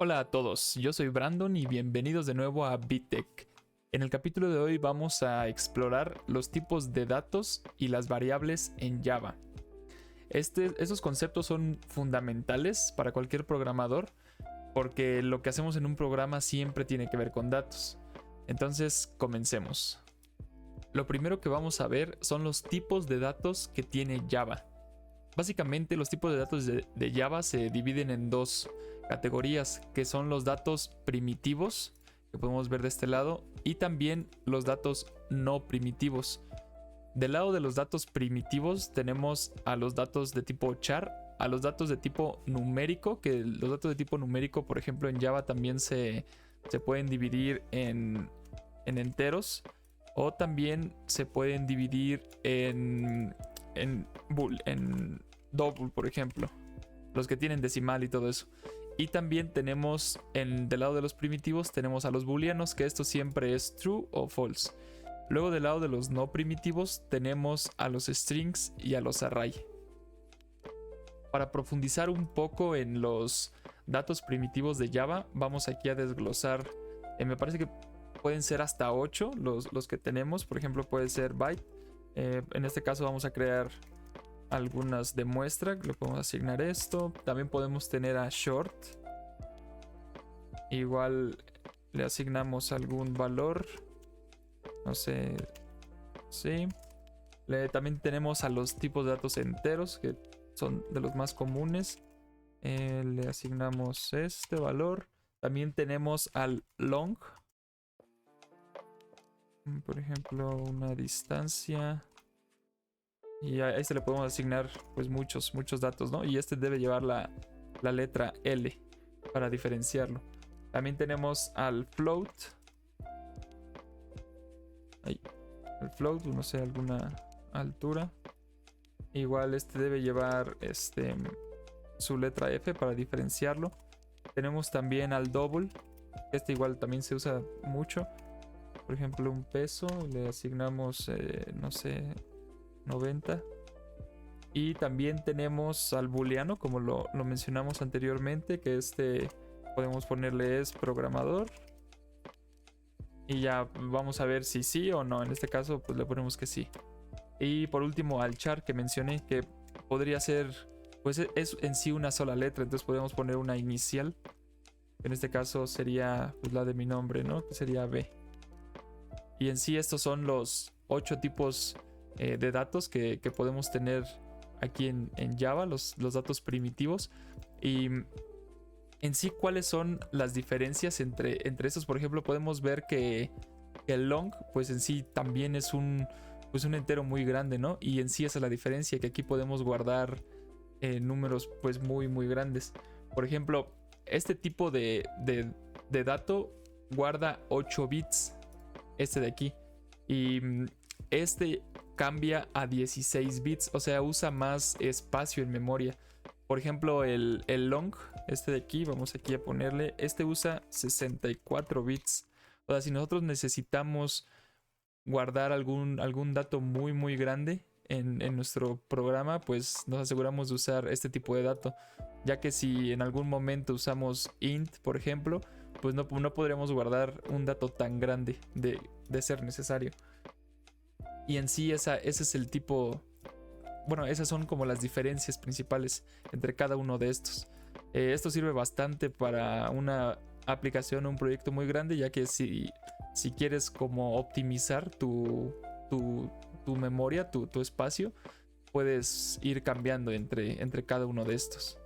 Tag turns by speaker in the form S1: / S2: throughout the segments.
S1: Hola a todos, yo soy Brandon y bienvenidos de nuevo a BitTech. En el capítulo de hoy vamos a explorar los tipos de datos y las variables en Java. Estos conceptos son fundamentales para cualquier programador porque lo que hacemos en un programa siempre tiene que ver con datos. Entonces, comencemos. Lo primero que vamos a ver son los tipos de datos que tiene Java. Básicamente, los tipos de datos de Java se dividen en dos categorías, que son los datos primitivos, que podemos ver de este lado, y también los datos no primitivos. Del lado de los datos primitivos tenemos a los datos de tipo char, a los datos de tipo numérico, que los datos de tipo numérico, por ejemplo, en Java también se pueden dividir en enteros, o también se pueden dividir en double, por ejemplo, los que tienen decimal y todo eso. Y también tenemos del lado de los primitivos tenemos a los booleanos, que esto siempre es true o false. Luego del lado de los no primitivos tenemos a los strings y a los array. Para profundizar un poco en los datos primitivos de Java, vamos aquí a desglosar, me parece que pueden ser hasta 8 los que tenemos. Por ejemplo, puede ser byte. En este caso vamos a crear algunas de muestra. Le podemos asignar esto. También podemos tener a short. Igual le asignamos algún valor. No sé. Sí. También tenemos a los tipos de datos enteros, que son de los más comunes. Le asignamos este valor. También tenemos al long. Por ejemplo, una distancia. Y a este le podemos asignar pues muchos datos, ¿no? Y este debe llevar la letra L para diferenciarlo. También tenemos al float. El float, no sé, alguna altura. Igual este debe llevar su letra F para diferenciarlo. Tenemos también al double. Este igual también se usa mucho. Por ejemplo, un peso, le asignamos, no sé, 90. Y también tenemos al booleano, como lo mencionamos anteriormente, que podemos ponerle es programador. Y ya vamos a ver si sí o no. En este caso, pues le ponemos que sí. Y por último, al char que mencioné, que podría ser, pues es en sí una sola letra. Entonces podemos poner una inicial. En este caso sería pues, la de mi nombre, ¿no? Que sería B. Y en sí estos son los 8 tipos de datos que podemos tener aquí en Java, los datos primitivos. Y en sí, ¿cuáles son las diferencias entre estos? Por ejemplo, podemos ver que el long, pues en sí también es un entero muy grande, ¿no? Y en sí esa es la diferencia, que aquí podemos guardar números pues muy grandes. Por ejemplo, este tipo de dato guarda 8 bits. Este de aquí. Y este cambia a 16 bits. O sea, usa más espacio en memoria. Por ejemplo, el long, este de aquí, vamos aquí a ponerle. Este usa 64 bits. O sea, si nosotros necesitamos guardar algún dato muy grande en nuestro programa, pues nos aseguramos de usar este tipo de dato. Ya que si en algún momento usamos int, por ejemplo, pues no podríamos guardar un dato tan grande de ser necesario. Y en sí ese es el tipo. Bueno, esas son como las diferencias principales entre cada uno de estos. Esto sirve bastante para una aplicación o un proyecto muy grande, ya que si quieres como optimizar tu memoria, tu espacio, puedes ir cambiando entre cada uno de estos.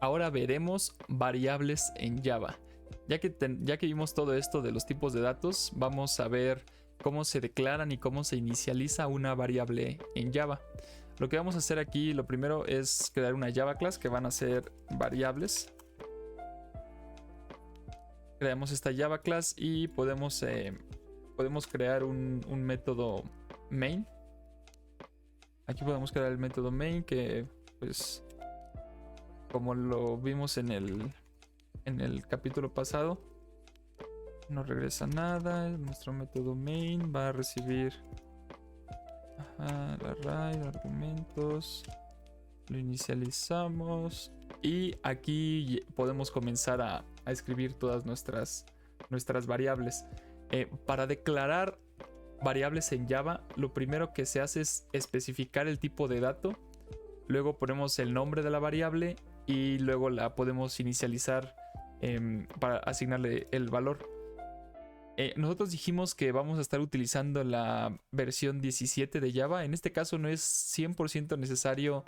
S1: Ahora veremos variables en Java. Ya que vimos todo esto de los tipos de datos, vamos a ver cómo se declaran y cómo se inicializa una variable en Java. Lo que vamos a hacer aquí, lo primero es crear una Java class que van a ser variables. Creamos esta Java class y podemos crear un método main. Aquí podemos crear el método main que pues como lo vimos en el capítulo pasado, no regresa nada. Nuestro método main va a recibir el array, argumentos, lo inicializamos Y aquí podemos comenzar a escribir todas nuestras variables. Para declarar variables en Java, lo primero que se hace es especificar el tipo de dato. Luego ponemos el nombre de la variable y luego la podemos inicializar para asignarle el valor. Nosotros dijimos que vamos a estar utilizando la versión 17 de Java. En este caso no es 100% necesario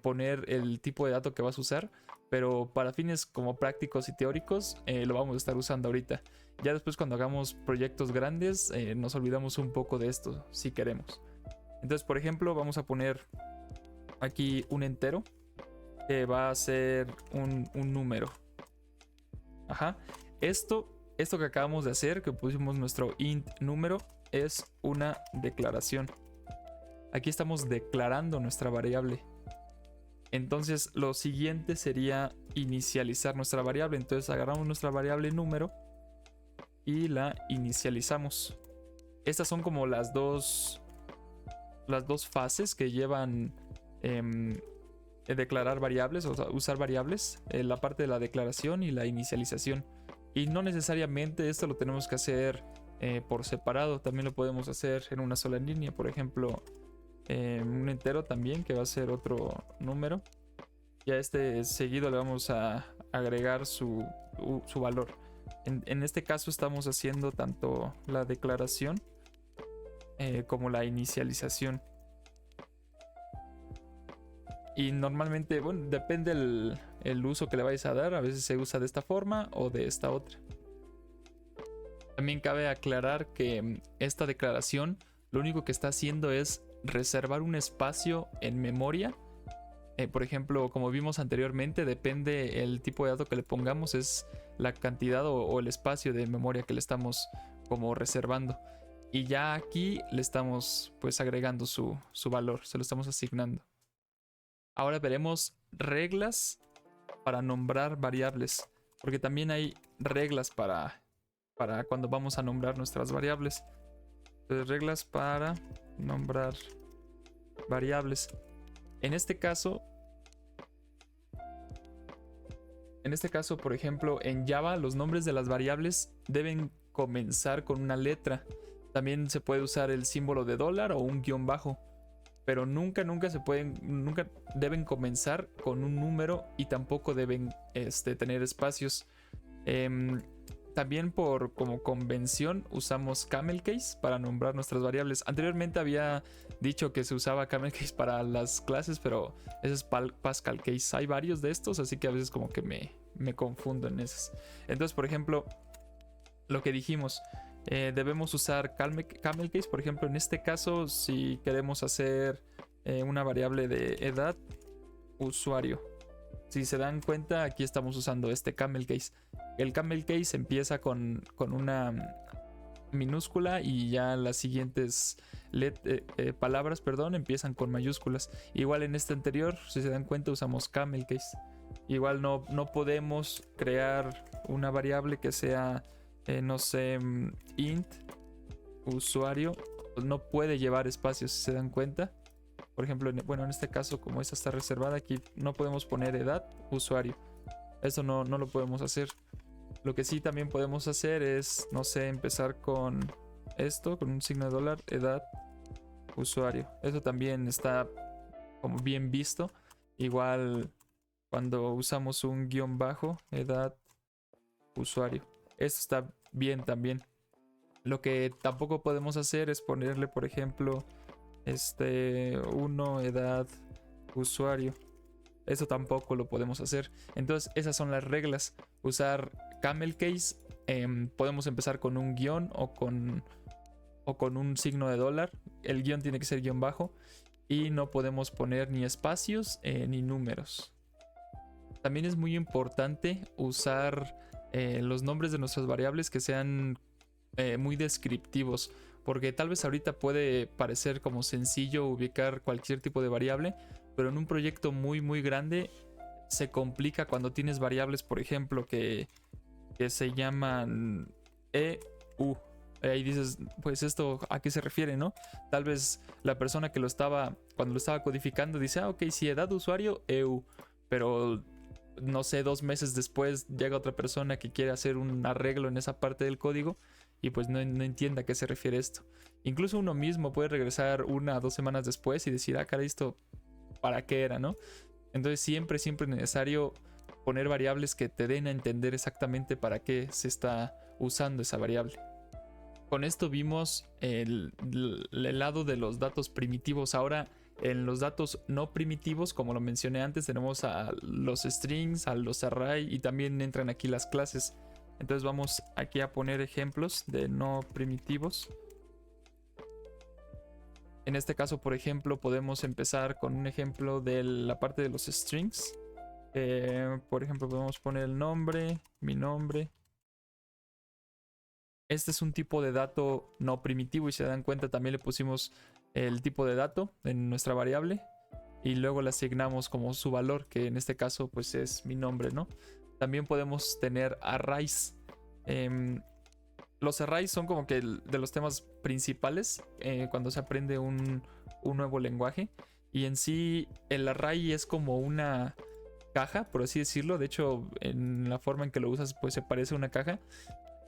S1: poner el tipo de dato que vas a usar, pero para fines como prácticos y teóricos lo vamos a estar usando ahorita. Ya después, cuando hagamos proyectos grandes, nos olvidamos un poco de esto si queremos. Entonces, por ejemplo, vamos a poner aquí un entero que va a ser un número. Ajá. Esto que acabamos de hacer, que pusimos nuestro int número, es una declaración. Aquí estamos declarando nuestra variable. Entonces lo siguiente sería inicializar nuestra variable. Entonces agarramos nuestra variable número y la inicializamos. Estas son como las dos fases que llevan declarar variables, o sea, usar variables, la parte de la declaración y la inicialización. Y no necesariamente esto lo tenemos que hacer por separado, también lo podemos hacer en una sola línea. Por ejemplo, un entero también, que va a ser otro número, y a este seguido le vamos a agregar su valor. En este caso estamos haciendo tanto la declaración como la inicialización. Y normalmente, bueno, depende el uso que le vayas a dar. A veces se usa de esta forma o de esta otra. También cabe aclarar que esta declaración lo único que está haciendo es reservar un espacio en memoria. Por ejemplo, como vimos anteriormente, depende el tipo de dato que le pongamos, es la cantidad o el espacio de memoria que le estamos como reservando. Y ya aquí le estamos pues agregando su valor, se lo estamos asignando. Ahora veremos reglas para nombrar variables, porque también hay reglas para cuando vamos a nombrar nuestras variables. Entonces, reglas para nombrar variables. En este caso, por ejemplo, en Java los nombres de las variables deben comenzar con una letra. También se puede usar el símbolo de dólar o un guión bajo. Pero nunca deben comenzar con un número y tampoco deben tener espacios. También como convención usamos camel case para nombrar nuestras variables. Anteriormente había dicho que se usaba camel case para las clases, pero ese es Pascal case. Hay varios de estos, así que a veces como que me confundo en esos. Entonces, por ejemplo, lo que dijimos, debemos usar camel case. Por ejemplo, en este caso, si queremos hacer una variable de edad, usuario. Si se dan cuenta, aquí estamos usando este camel case. El camel case empieza con una minúscula y ya las siguientes palabras, empiezan con mayúsculas. Igual en este anterior, si se dan cuenta, usamos camel case. Igual no podemos crear una variable que sea no sé, int usuario, no puede llevar espacios, si se dan cuenta. Por ejemplo, en este caso, como esta está reservada, aquí no podemos poner edad usuario. Eso no lo podemos hacer. Lo que sí también podemos hacer es, no sé, empezar con esto, con un signo de dólar, edad usuario. Eso también está como bien visto. Igual cuando usamos un guión bajo, edad usuario. Esto está bien también. Lo que tampoco podemos hacer es ponerle, por ejemplo, 1 edad usuario. Eso tampoco lo podemos hacer. Entonces esas son las reglas. Usar camel case. Podemos empezar con un guión o con un signo de dólar. El guión tiene que ser guión bajo. Y no podemos poner ni espacios ni números. También es muy importante usar los nombres de nuestras variables que sean muy descriptivos, porque tal vez ahorita puede parecer como sencillo ubicar cualquier tipo de variable, pero en un proyecto muy muy grande se complica cuando tienes variables, por ejemplo, que se llaman EU. Ahí dices, pues esto a qué se refiere, ¿no? Tal vez la persona que cuando lo estaba codificando dice, ok, si edad de usuario EU, pero no sé, 2 meses después llega otra persona que quiere hacer un arreglo en esa parte del código y pues no entiende a qué se refiere esto. Incluso uno mismo puede regresar 1 o 2 semanas después y decir, caray, esto para qué era, ¿no? Entonces siempre es necesario poner variables que te den a entender exactamente para qué se está usando esa variable. Con esto vimos el lado de los datos primitivos. Ahora, en los datos no primitivos, como lo mencioné antes, tenemos a los strings, a los array y también entran aquí las clases. Entonces vamos aquí a poner ejemplos de no primitivos. En este caso, por ejemplo, podemos empezar con un ejemplo de la parte de los strings. Por ejemplo, podemos poner el nombre, mi nombre. Este es un tipo de dato no primitivo y si se dan cuenta también le pusimos el tipo de dato en nuestra variable y luego le asignamos como su valor, que en este caso pues es mi nombre, ¿no? También podemos tener arrays. Los arrays son como que de los temas principales cuando se aprende un nuevo lenguaje. Y en sí el array es como una caja, por así decirlo. De hecho, en la forma en que lo usas pues se parece a una caja.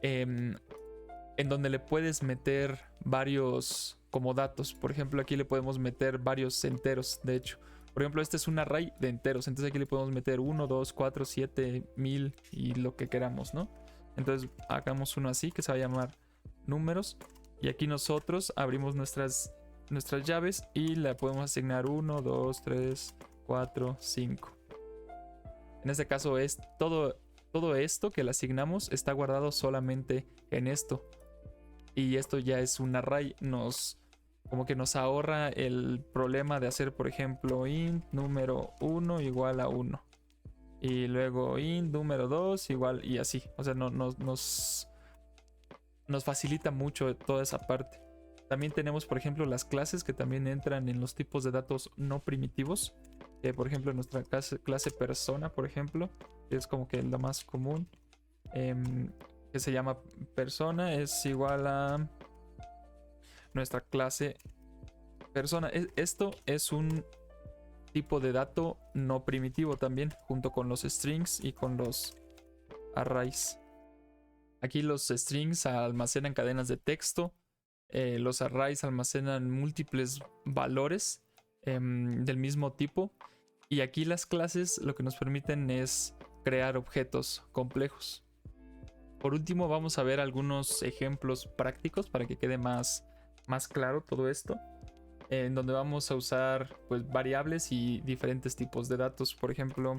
S1: En donde le puedes meter varios como datos. Por ejemplo, aquí le podemos meter varios enteros, de hecho. Por ejemplo, este es un array de enteros. Entonces aquí le podemos meter 1, 2, 4, 7, 1000 y lo que queramos, ¿no? Entonces hagamos uno así que se va a llamar números. Y aquí nosotros abrimos nuestras llaves y le podemos asignar 1, 2, 3, 4, 5. En este caso es todo esto que le asignamos está guardado solamente en esto. Y esto ya es un array. Como que nos ahorra el problema de hacer, por ejemplo, int número 1 igual a 1. Y luego int número 2 igual y así. O sea, nos facilita mucho toda esa parte. También tenemos, por ejemplo, las clases que también entran en los tipos de datos no primitivos. Por ejemplo, nuestra clase persona, por ejemplo, que es como que la más común. Que se llama persona, es igual a nuestra clase persona. Esto es un tipo de dato no primitivo también, junto con los strings y con los arrays. Aquí los strings almacenan cadenas de texto, los arrays almacenan múltiples valores del mismo tipo, y aquí las clases lo que nos permiten es crear objetos complejos. Por último, vamos a ver algunos ejemplos prácticos para que quede más claro todo esto, en donde vamos a usar pues variables y diferentes tipos de datos. Por ejemplo,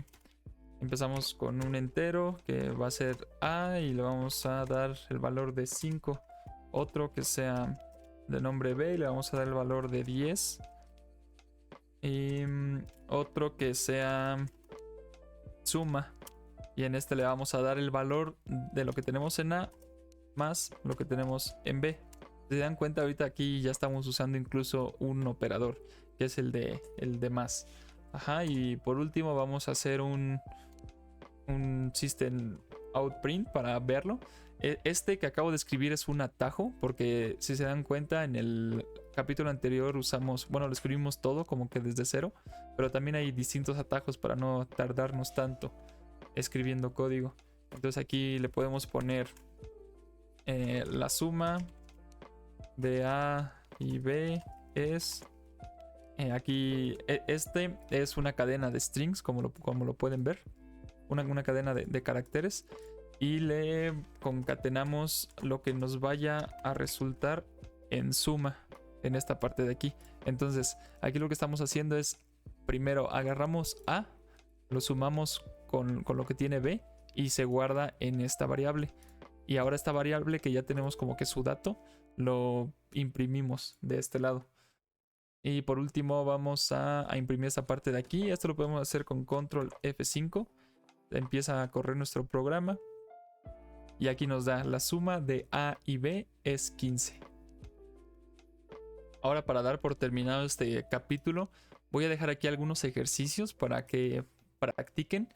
S1: empezamos con un entero que va a ser a y le vamos a dar el valor de 5. Otro que sea de nombre b y le vamos a dar el valor de 10. Y otro que sea suma. Y en este le vamos a dar el valor de lo que tenemos en A más lo que tenemos en B. Si se dan cuenta, ahorita aquí ya estamos usando incluso un operador, que es el de más. Ajá, y por último vamos a hacer un system out print para verlo. Este que acabo de escribir es un atajo, porque si se dan cuenta en el capítulo anterior lo escribimos todo como que desde cero, pero también hay distintos atajos para no tardarnos tanto escribiendo código. Entonces aquí le podemos poner la suma de A y B es aquí este es una cadena de strings como lo pueden ver, una cadena de caracteres, y le concatenamos lo que nos vaya a resultar en suma en esta parte de aquí. Entonces aquí lo que estamos haciendo es primero agarramos A, lo sumamos con lo que tiene B y se guarda en esta variable. Y ahora esta variable que ya tenemos como que su dato, lo imprimimos de este lado. Y por último vamos a imprimir esta parte de aquí. Esto lo podemos hacer con control F5. Empieza a correr nuestro programa. Y aquí nos da la suma de A y B es 15. Ahora, para dar por terminado este capítulo, voy a dejar aquí algunos ejercicios para que practiquen